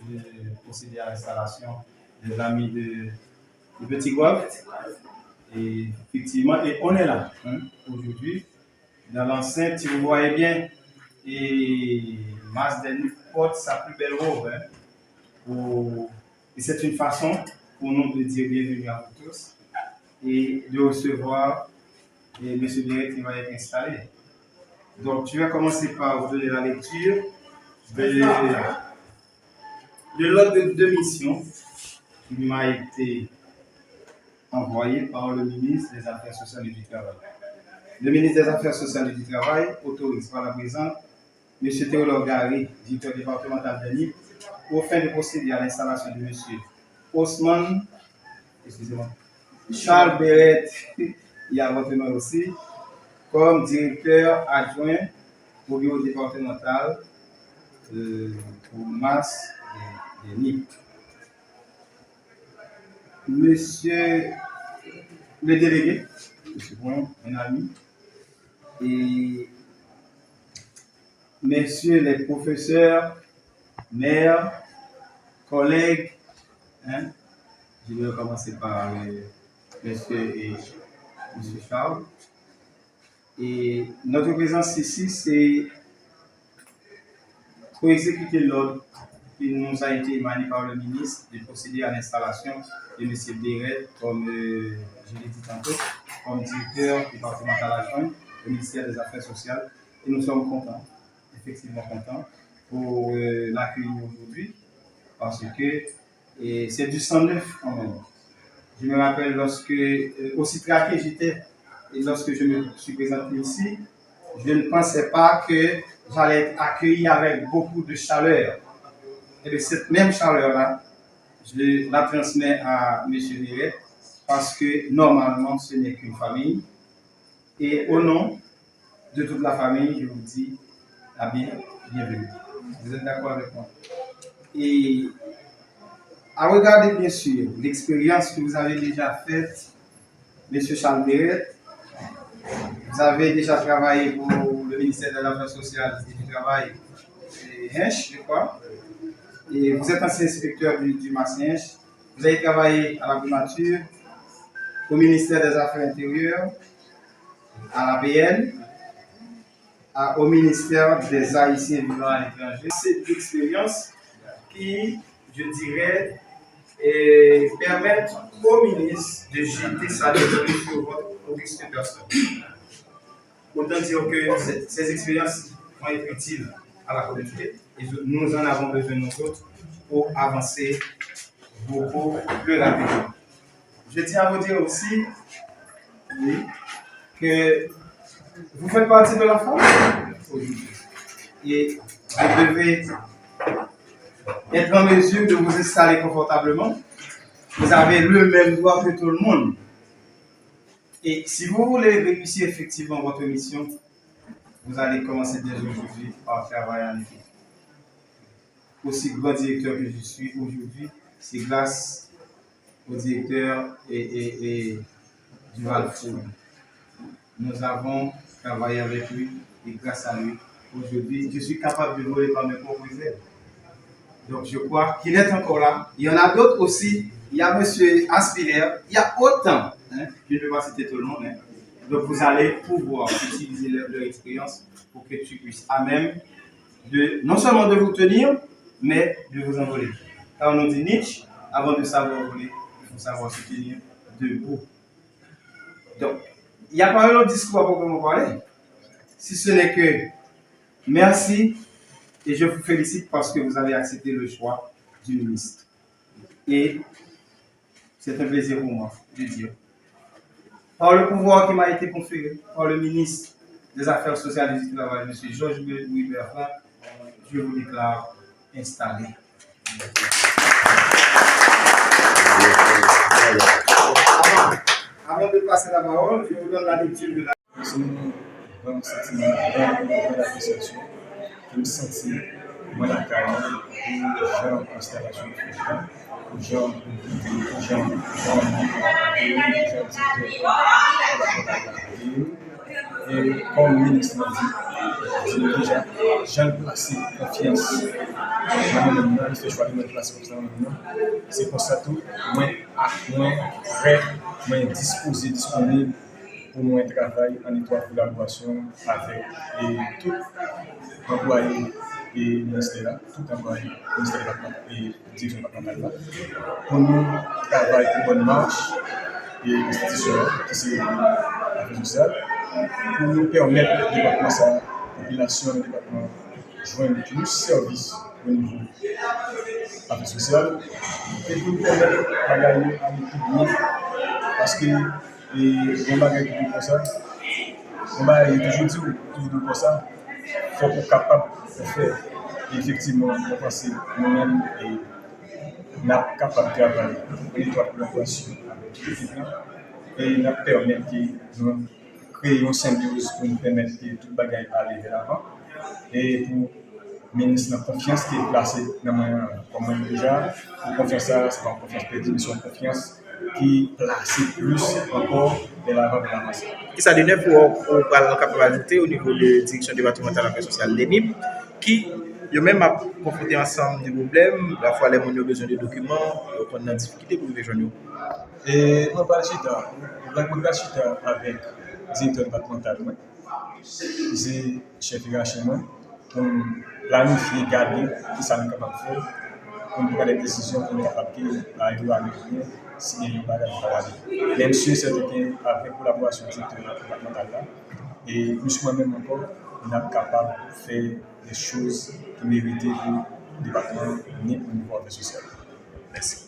de procéder à l'installation des amis de Petit Guave. Et effectivement, et on est là aujourd'hui dans l'enceinte, si vous voyez bien, et Masden porte sa plus belle robe. Et c'est une façon pour nous de dire bienvenue à vous tous et de recevoir M. Biret qui va être installé. Donc, je vais commencer par vous donner la lecture de l'ordre de mission qui m'a été envoyé par le ministre des Affaires sociales et du Travail. Le ministre des Affaires sociales et du Travail autorise par la présente M. Théodore Gary, directeur départemental de NIP, au fin de procéder à l'installation de M. Osman, Charles Biret, il y a votre nom aussi, comme directeur adjoint au bureau départemental pour masse des NIP. Monsieur le délégué, monsieur Point, un ami, et messieurs les professeurs, maires, collègues, je vais commencer par monsieur et monsieur Charles. Et notre présence ici, c'est pour exécuter l'ordre qui nous a été émané par le ministre de procéder à l'installation de M. Biret, comme je l'ai dit tantôt, comme directeur départemental adjoint au ministère des Affaires sociales. Et nous sommes contents, effectivement contents, pour l'accueillir aujourd'hui, parce que c'est du 109 quand même. Je me rappelle lorsque, aussi traqué j'étais, et lorsque je me suis présenté ici, je ne pensais pas que j'allais être accueilli avec beaucoup de chaleur. Et de cette même chaleur-là, je la transmets à M. Biret parce que normalement ce n'est qu'une famille. Et au nom de toute la famille, je vous dis la bienvenue. Vous êtes d'accord avec moi? Et à regarder bien sûr l'expérience que vous avez déjà faite, M. Charles Biret, vous avez déjà travaillé pour le ministère de l'Affaires sociales et du Travail, Hinch, je crois. Et vous êtes ancien inspecteur du Massinch. Vous avez travaillé à la primature, au ministère des Affaires intérieures, à l'APN, au ministère des Haïtiens vivant à l'étranger. C'est une expérience qui, je dirais, permet au ministre de jeter sa décision sur votre auguste personne. Autant dire que ces expériences vont être utiles à la communauté et nous en avons besoin nous autres pour avancer beaucoup plus rapidement. Je tiens à vous dire aussi que vous faites partie de la famille aujourd'hui et vous devez être en mesure de vous installer confortablement. Vous avez le même droit que tout le monde. Et si vous voulez réussir effectivement votre mission, vous allez commencer dès aujourd'hui par travailler en équipe. Aussi grand directeur que je suis aujourd'hui, c'est grâce au directeur et du Valfour. Nous avons travaillé avec lui et grâce à lui, aujourd'hui, je suis capable de voler par mes propres ailes. Donc je crois qu'il est encore là. Il y en a d'autres aussi. Il y a M. Aspiller. Il y a autant. Je ne vais pas citer tout le monde. Donc vous allez pouvoir utiliser leur expérience pour que tu puisses à même de non seulement de vous tenir, mais de vous envoler. Car on nous dit Nietzsche, avant de savoir voler, il faut savoir se tenir debout. Donc, il n'y a pas un autre discours à proprement parler. Si ce n'est que merci et je vous félicite parce que vous avez accepté le choix du ministre. Et c'est un plaisir pour moi de dire. Par le pouvoir qui m'a été conféré par le ministre des Affaires sociales et du Travail, M. Georges-Louis Bertrand, je vous déclare installé. Avant de passer la parole, je vous donne la lecture de la. C'est un bon sentiment, une appréciation. Je me sens moi la carrière pour faire l'installation de gens, et comme le ministre m'a dit, j'ai déjà confiance moi-même, je fais choix de mettre place comme ça maintenant. C'est pour ça tout, moi, prêt, moi disposé, disponible pour mon travail en étroite collaboration avec tout employé et ministère, tout employé ministère et direction départementale pour nous travailler pour bonne marche et institutionnelle qui c'est l'affaire sociale pour nous permettre de département sa population du département joindre plus services au niveau de l'affaire sociale et pour nous permettre de gagner à l'équilibre parce que on va gagner comme ça on va toujours dire comme ça il faut être capable de faire effectivement on pense nous-mêmes et nous sommes capables de travailler en étroite collaboration avec l'équipe et nous permettre que nous créions une symbiose pour nous permettre que tout le bagage aille vers l'avant et pour ministre la confiance qui est placée dans moi comme déjà pour confiance ça c'est pas une confiance perdue mais c'est une confiance qui est placée plus encore de l'avant de la masse. Et ça donne pour la capacité au niveau de la direction départementale affaires sociales de NIP qui yo même a confronté ensemble des problèmes, la fois les gens ont besoin de documents, on a des difficultés pour les joindre. Et on parle chita, avec le directeur départemental, c'est chef hiérarchique pour planifier, garder qui ça nous capable de faire, pour prendre des décisions pour nous capable d'arriver à nous si il y a une bagage à aller. Même si c'est avec la collaboration du directeur départemental et plus moi-même encore, on est capable de faire des choses qui méritent le département ni au niveau social. Merci.